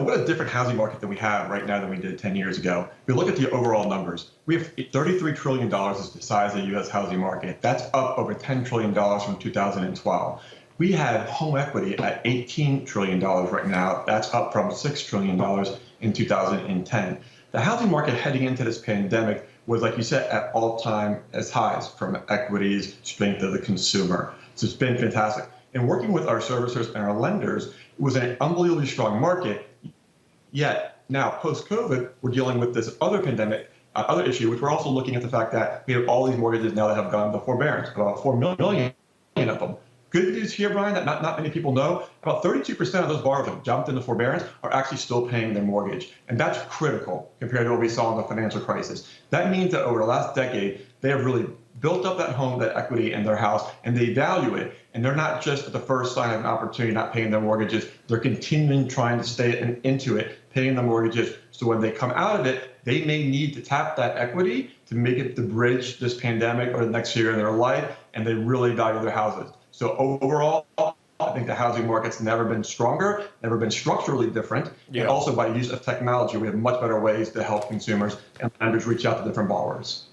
what a different housing market that we have right now than we did 10 years ago. If you look at the overall numbers, we have $33 trillion is the size of the U.S. housing market. That's up over $10 trillion from 2012. We have home equity at $18 trillion right now. That's up from $6 trillion in 2010. The housing market heading into this pandemic was, like you said, at all-time highs from equities, strength of the consumer. So it's been fantastic. And working with our servicers and our lenders, it was an unbelievably strong market. Yet now, post-COVID, we're dealing with this other pandemic, other issue, which we're also looking at the fact that we have all these mortgages now that have gone to forbearance, about 4 million of them. Good news here, Brian, that not many people know, about 32% of those borrowers that jumped into forbearance are actually still paying their mortgage. And that's critical compared to what we saw in the financial crisis. That means that over the last decade, they have really built up that home, that equity in their house, and they value it. And they're not just at the first sign of an opportunity not paying their mortgages. They're continuing trying to stay into it, paying the mortgages. So when they come out of it, they may need to tap that equity to make it to bridge this pandemic or the next year in their life, and they really value their houses. So overall, I think the housing market's never been stronger, never been structurally different. Yeah. And also by use of technology, we have much better ways to help consumers and lenders reach out to different borrowers.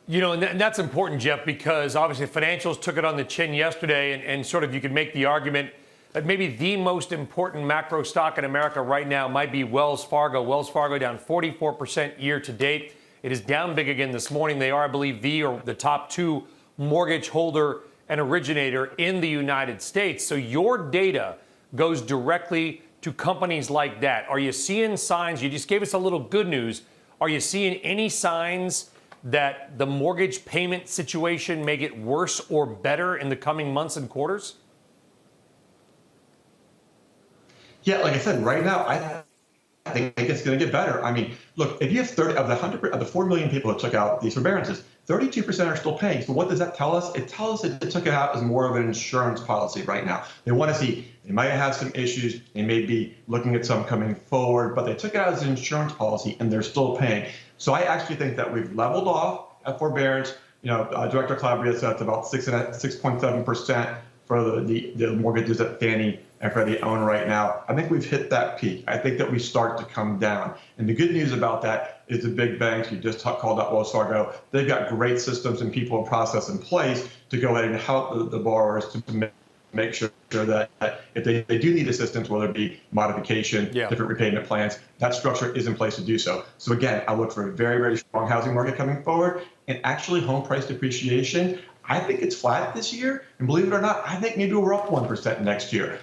And that's important, Jeff, because obviously financials took it on the chin yesterday, and sort of you could make the argument that maybe the most important macro stock in America right now might be Wells Fargo. Wells Fargo down 44% year to date. It is down big again this morning. They are, I believe, the top two mortgage holder and originator in the United States. So your data goes directly to companies like that. Are you seeing signs? You just gave us a little good news. Are you seeing any signs that the mortgage payment situation may get worse or better in the coming months and quarters? Yeah, like I said, right now, I think it's going to get better. I mean, look, if you have 30 of the 4 million people that took out these forbearances, 32% are still paying. So what does that tell us? It tells us that they took it out as more of an insurance policy right now. They want to see, they might have some issues. They may be looking at some coming forward, but they took it out as an insurance policy and they're still paying. So I actually think that we've leveled off at forbearance. Director Calabria said it's about 6.7% for the mortgages that Fannie and Freddie own right now. I think we've hit that peak. I think that we start to come down. And the good news about that is the big banks, you just called out Wells Fargo, they've got great systems and people and process in place to go ahead and help the borrowers to make sure that if they do need assistance, whether it be modification, different repayment plans, that structure is in place to do so. So again, I look for a very, very strong housing market coming forward, and actually home price depreciation. I think it's flat this year, and believe it or not, I think maybe we're up 1% next year.